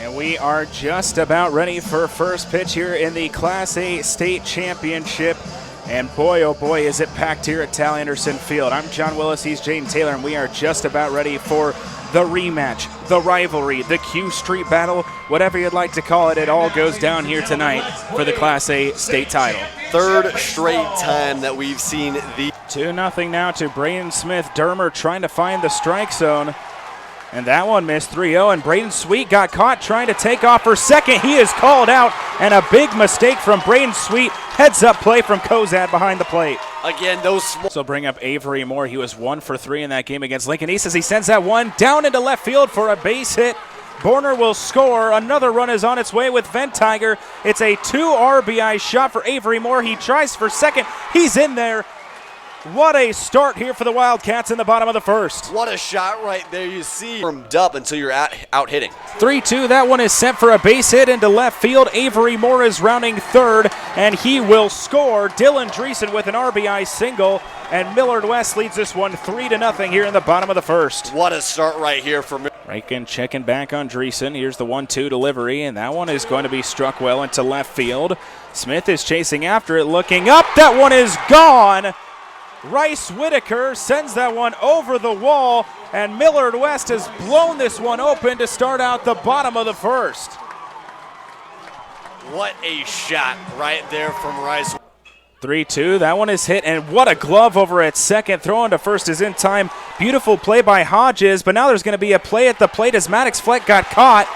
And we are just about ready for first pitch here in the Class A State Championship. And boy, oh boy, is it packed here at Tal Anderson Field. I'm John Willis, he's Jaden Taylor, and we are just about ready for the rematch, the rivalry, the Q Street battle, whatever you'd like to call it. It all goes down here tonight for the Class A State title. Third straight time that we've seen the 2-0 now to Braden Smith. Dermer trying to find the strike zone. And that one missed 3-0, and Braden Sweet got caught trying to take off for second. He is called out, and a big mistake from Braden Sweet. Heads-up play from Kozad behind the plate. Again, those small. So bring up Avery Moore. He was 1 for 3 in that game against Lincoln East as he sends that one down into left field for a base hit. Borner will score. Another run is on its way with Ventiger. It's a 2 RBI shot for Avery Moore. He tries for second. He's in there. What a start here for the Wildcats in the bottom of the first. What a shot right there. You see warmed up until you're out hitting. 3-2, that one is sent for a base hit into left field. Avery Moore is rounding third, and he will score. Dylan Dreesen with an RBI single, and Millard West leads this one 3-0 here in the bottom of the first. What a start right here for Millard. Reichen checking back on Dreesen. Here's the 1-2 delivery, and that one is going to be struck well into left field. Smith is chasing after it, looking up. That one is gone. Rice Whitaker sends that one over the wall, and Millard West has blown this one open to start out the bottom of the first. What a shot right there from Rice. 3-2, that one is hit, and what a glove over at second. Throwing to first is in time. Beautiful play by Hodges, but now there's going to be a play at the plate as Maddox Fleck got caught.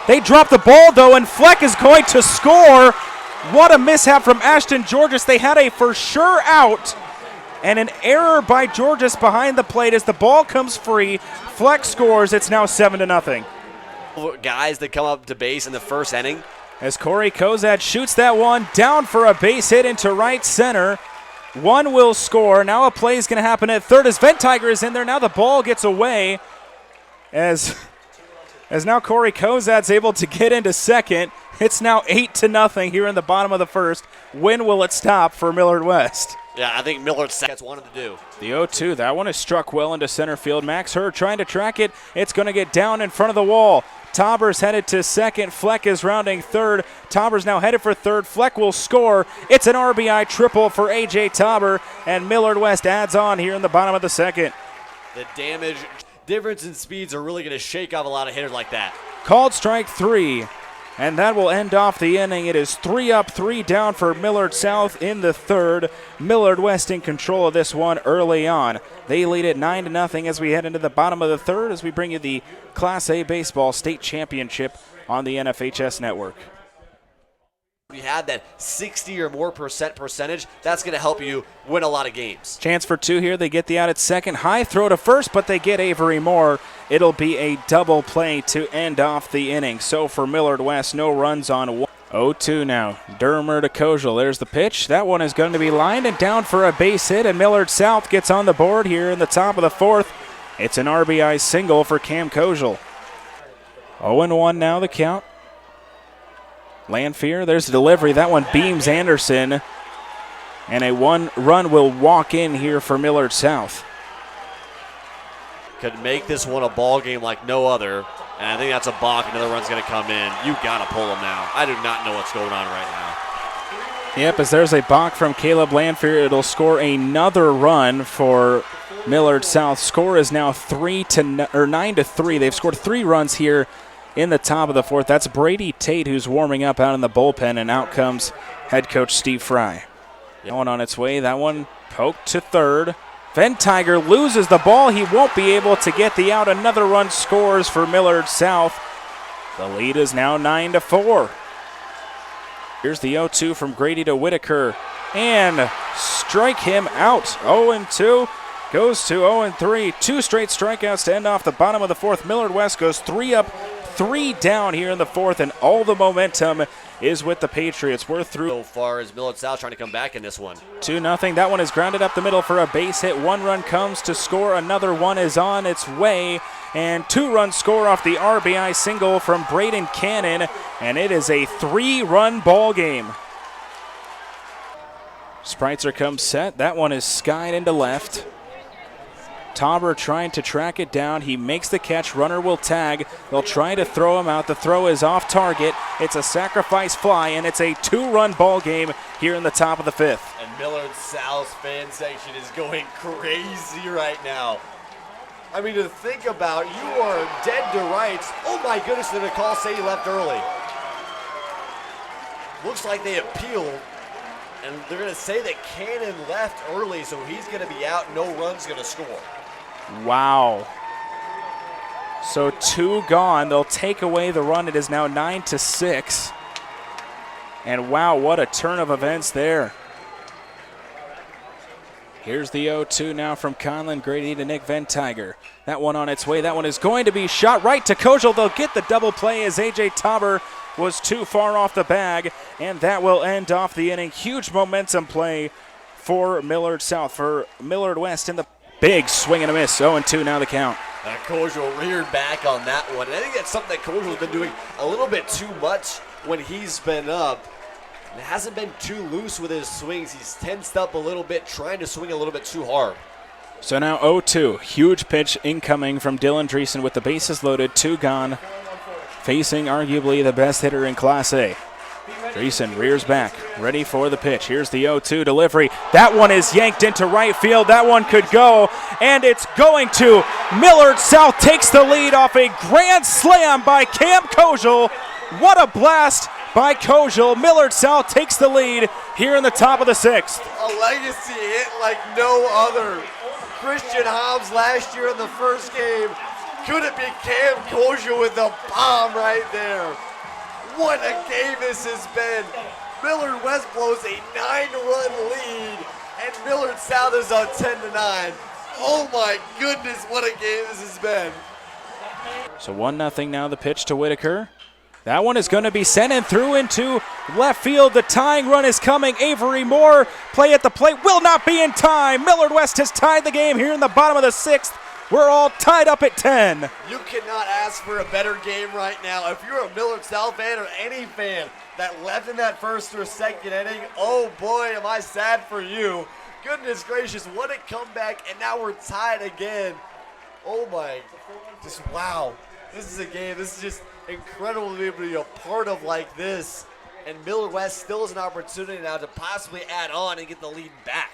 They drop the ball, though, and Fleck is going to score. What a mishap from Ashton Georges. They had a for sure out. And an error by Georges behind the plate as the ball comes free. Fleck scores. It's now 7-0. Guys that come up to base in the first inning. As Corey Kozad shoots that one down for a base hit into right center. One will score. Now a play is going to happen at third as Ventiger is in there. Now the ball gets away as now Corey Kozad's able to get into second. It's now 8-0 here in the bottom of the first. When will it stop for Millard West? Yeah, I think Millard's wanted to do. The 0-2, that one is struck well into center field. Max Hurd trying to track it. It's going to get down in front of the wall. Tauber's headed to second. Fleck is rounding third. Tauber's now headed for third. Fleck will score. It's an RBI triple for A.J. Tauber, and Millard West adds on here in the bottom of the second. The damage difference in speeds are really going to shake off a lot of hitters like that. Called strike 3. And that will end off the inning. It is 3 up, 3 down for Millard South in the third. Millard West in control of this one early on. They lead it 9-0 as we head into the bottom of the third as we bring you the Class A Baseball State Championship on the NFHS Network. We had that 60 or more percentage. That's going to help you win a lot of games. Chance for 2 here. They get the out at second. High throw to first, but they get Avery Moore. It'll be a double play to end off the inning. So for Millard West, no runs on 1. 0-2 now. Dermer to Kojal. There's the pitch. That one is going to be lined and down for a base hit, and Millard South gets on the board here in the top of the fourth. It's an RBI single for Cam Kojal. 0-1 now the count. Lanphier, there's the delivery. That one beams Anderson. And a 1 run will walk in here for Millard South. Could make this one a ball game like no other. And I think that's a balk. Another run's going to come in. You got to pull him now. I do not know what's going on right now. Yep, as there's a balk from Caleb Lanphier, it'll score another run for Millard South. Score is now 9-3. They've scored 3 runs here in the top of the fourth. That's Brady Tate who's warming up out in the bullpen, and out comes head coach Steve Fry. That one on its way. That one poked to third. Ventiger loses the ball. He won't be able to get the out. Another run scores for Millard South. The lead is now 9-4. Here's the 0-2 from Grady to Whitaker, and strike him out. 0-2. Goes to 0-3. 2 straight strikeouts to end off the bottom of the fourth. Millard West goes 3 up, 3 down here in the fourth, and all the momentum is with the Patriots. We're through. So far as Millard South trying to come back in this one. 2-0. That one is grounded up the middle for a base hit. 1 run comes to score. Another one is on its way. And 2-run score off the RBI single from Braden Cannon. And it is a 3-run ball game. Spreitzer comes set. That one is skied into left. Tauber trying to track it down. He makes the catch. Runner will tag. They'll try to throw him out. The throw is off target. It's a sacrifice fly, and it's a 2-run ball game here in the top of the 5th. And Millard South fan section is going crazy right now. I mean, to think about, you are dead to rights. Oh my goodness, did a call say he left early? Looks like they appealed, and they're going to say that Cannon left early, so he's going to be out. No run's going to score. Wow. So 2 gone. They'll take away the run. It is now 9-6. And wow, what a turn of events there. Here's the 0-2 now from Conlon Grady to Nick Ventiger. That one on its way. That one is going to be shot right to Kojal. They'll get the double play as A.J. Tauber was too far off the bag, and that will end off the inning. Huge momentum play for Millard South. For Millard West in the big swing and a miss. 0-2 now the count. Kojal reared back on that one. And I think that's something that Kojal's been doing a little bit too much when he's been up. And hasn't been too loose with his swings. He's tensed up a little bit, trying to swing a little bit too hard. So now 0-2. Huge pitch incoming from Dylan Dreesen with the bases loaded, 2 gone. Facing arguably the best hitter in Class A. Dreesen rears back, ready for the pitch. Here's the 0-2 delivery. That one is yanked into right field. That one could go, and it's going to. Millard South takes the lead off a grand slam by Cam Kojal. What a blast by Kojal. Millard South takes the lead here in the top of the 6th. A legacy hit like no other. Christian Hobbs last year in the first game. Could it be Cam Kojal with the bomb right there? What a game this has been. Millard West blows a 9-run lead, and Millard South is on 10-9. Oh my goodness, what a game this has been. So 1-0 now the pitch to Whitaker. That one is going to be sent and through into left field. The tying run is coming. Avery Moore, play at the plate, will not be in time. Millard West has tied the game here in the bottom of the 6th. We're all tied up at 10. You cannot ask for a better game right now. If you're a Millard South fan or any fan that left in that first or second inning, oh boy, am I sad for you. Goodness gracious, what a comeback, and now we're tied again. Oh my, just wow. This is a game, this is just incredible to be able to be a part of like this. And Millard West still has an opportunity now to possibly add on and get the lead back.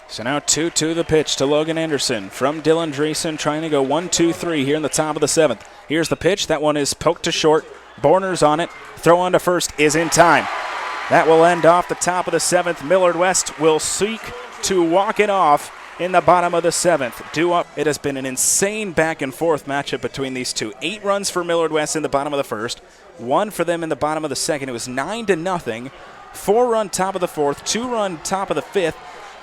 So now 2-2 the pitch to Logan Anderson from Dylan Dreesen, trying to go 1-2-3 here in the top of the 7th. Here's the pitch. That one is poked to short. Borner's on it. Throw on to first is in time. That will end off the top of the 7th. Millard West will seek to walk it off in the bottom of the 7th. Due up. It has been an insane back and forth matchup between these two. 8 runs for Millard West in the bottom of the 1st. 1 for them in the bottom of the 2nd. It was 9-0. 4-run top of the 4th. 2-run top of the 5th.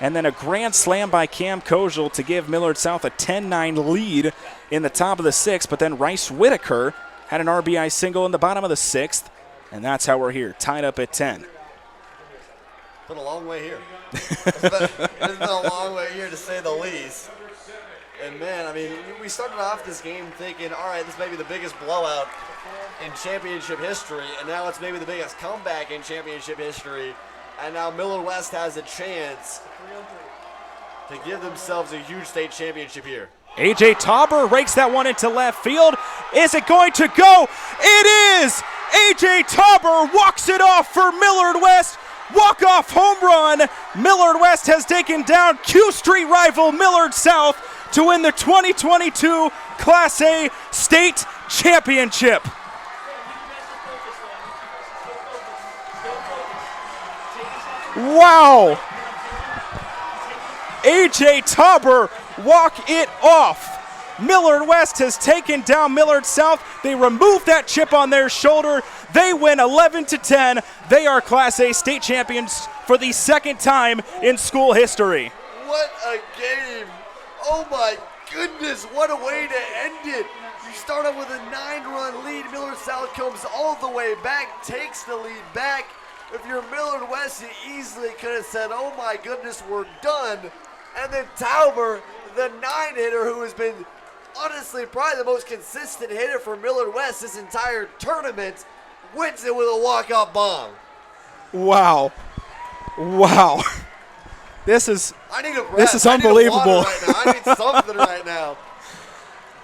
And then a grand slam by Cam Kojal to give Millard South a 10-9 lead in the top of the 6th. But then Rice Whitaker had an RBI single in the bottom of the 6th. And that's how we're here, tied up at 10. Been a long way here. It's been a long way here, to say the least. And man, I mean, we started off this game thinking, all right, this may be the biggest blowout in championship history, and now it's maybe the biggest comeback in championship history. And now Millard West has a chance to give themselves a huge state championship here. A.J. Tauber rakes that one into left field. Is it going to go? It is! A.J. Tauber walks it off for Millard West. Walk-off home run. Millard West has taken down Q Street rival Millard South to win the 2022 Class A State Championship. Wow! A.J. Tauber walk it off. Millard West has taken down Millard South. They remove that chip on their shoulder. They win 11-10. They are Class A state champions for the 2nd time in school history. What a game. Oh my goodness, what a way to end it. You start off with a 9-run lead. Millard South comes all the way back, takes the lead back. If you're Millard West, you easily could have said, oh my goodness, we're done. And then Tauber, the 9-hitter who has been honestly probably the most consistent hitter for Millard West this entire tournament, wins it with a walk-off bomb. Wow. Wow. This is I need a breath. This is I need a unbelievable. water right now. I need something right now.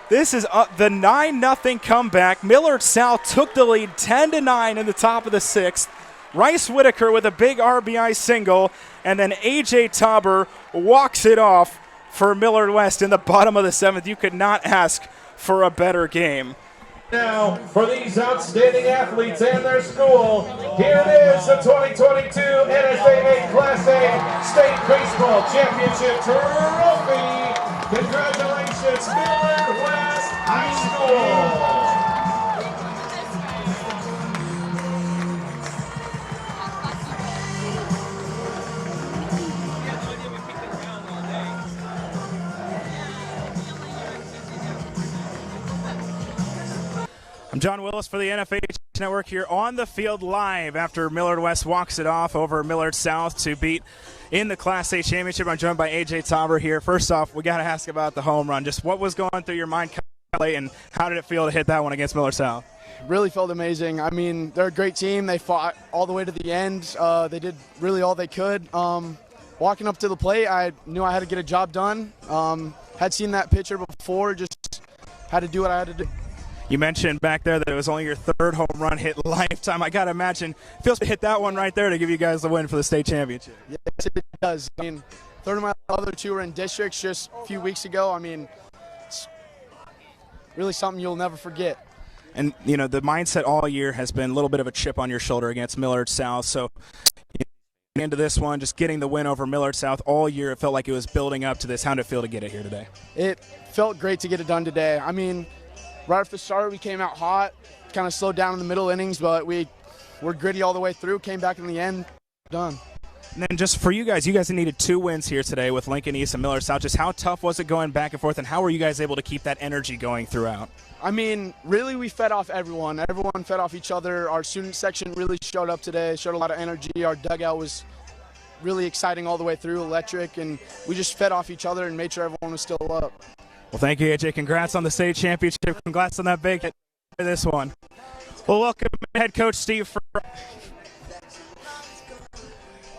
This is the 9-0 comeback. Millard South took the lead 10-9 in the top of the 6th. Rice Whitaker with a big RBI single, and then A.J. Tauber walks it off for Millard West in the bottom of the 7th. You could not ask for a better game. Now, for these outstanding athletes and their school, here it is, the 2022 NSAA Class A State Baseball Championship Trophy. Congratulations, Millard West High School. I'm John Willis for the NFH Network here on the field live after Millard West walks it off over Millard South to beat in the Class A championship. I'm joined by A.J. Tauber here. First off, we got to ask about the home run. Just what was going through your mind, and how did it feel to hit that one against Millard South? Really felt amazing. I mean, they're a great team. They fought all the way to the end. They did really all they could. Walking up to the plate, I knew I had to get a job done. Had seen that pitcher before, just had to do what I had to do. You mentioned back there that it was only your 3rd home run hit lifetime. I got to imagine it feels to hit that one right there to give you guys the win for the state championship. Yes, it does. I mean, 3rd of my other 2 were in districts just a few weeks ago. I mean, it's really something you'll never forget. And, you know, the mindset all year has been a little bit of a chip on your shoulder against Millard South. So into this one, just getting the win over Millard South all year, it felt like it was building up to this. How did it feel to get it here today? It felt great to get it done today. I mean, right off the start, we came out hot, kind of slowed down in the middle innings, but we were gritty all the way through, came back in the end, done. And then just for you guys needed 2 wins here today with Lincoln East and Millard South. Just how tough was it going back and forth, and how were you guys able to keep that energy going throughout? I mean, really, we fed off everyone. Everyone fed off each other. Our student section really showed up today, showed a lot of energy. Our dugout was really exciting all the way through, electric, and we just fed off each other and made sure everyone was still up. Well, thank you, AJ. Congrats on the state championship. Congrats on that big hit for this one. Well, welcome head coach Steve.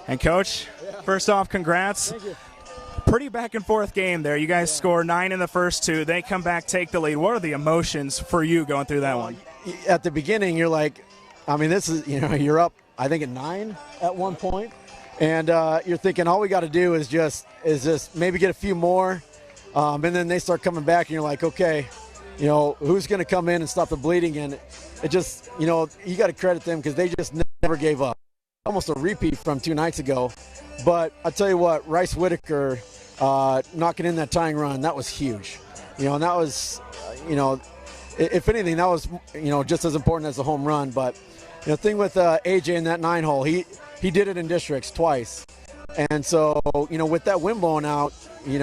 And coach, first off, congrats. Thank you. Pretty back and forth game there. You guys score 9 in the first 2. They come back, take the lead. What are the emotions for you going through that one? At the beginning, you're like, I mean, this is, you're up, I think, at 9 at one point, and you're thinking all we got to do is just maybe get a few more. And then they start coming back, and you're like, okay, who's going to come in and stop the bleeding? And it just, you got to credit them because they just never gave up. Almost a repeat from 2 nights ago. But I tell you what, Rice Whitaker knocking in that tying run, that was huge. And that was, if anything, that was, just as important as the home run. But the thing with AJ in that 9-hole, he did it in districts twice. And so, with that wind blowing out, we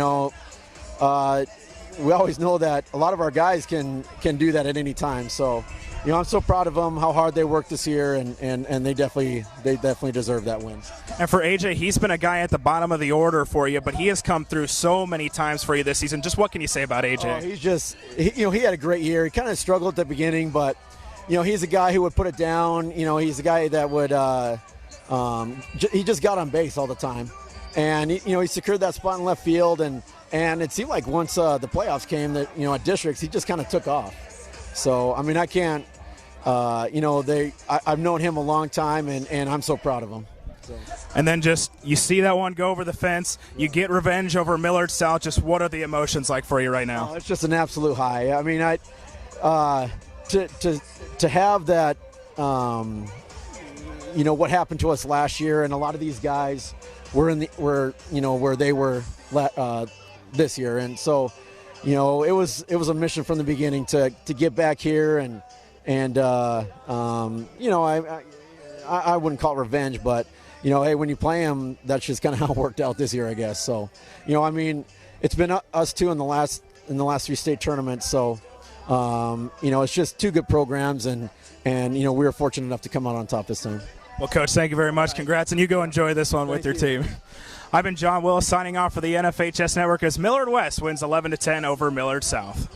always know that a lot of our guys can do that at any time. So, I'm so proud of them, how hard they worked this year, and they definitely deserve that win. And for AJ, he's been a guy at the bottom of the order for you, but he has come through so many times for you this season. Just what can you say about AJ? Oh, he's just, he had a great year. He kind of struggled at the beginning, but he's a guy who would put it down. He's a guy that would he just got on base all the time, and he secured that spot in left field, and it seemed like once the playoffs came that at districts he just kind of took off. So I mean, I can't. I've known him a long time, and I'm so proud of him. So. And then just you see that one go over the fence, you get revenge over Millard South. Just what are the emotions like for you right now? Oh, it's just an absolute high. I mean, to have that, what happened to us last year, and a lot of these guys were where they were this year, and so it was a mission from the beginning to get back here and I wouldn't call it revenge, but hey, when you play them, that's just kind of how it worked out this year, I guess. So I mean, it's been us two in the last 3 state tournaments. So it's just 2 good programs, and we were fortunate enough to come out on top this time. Well, Coach, thank you very much. Congrats, and you go enjoy this one with your team. I've been John Willis signing off for the NFHS Network as Millard West wins 11-10 over Millard South.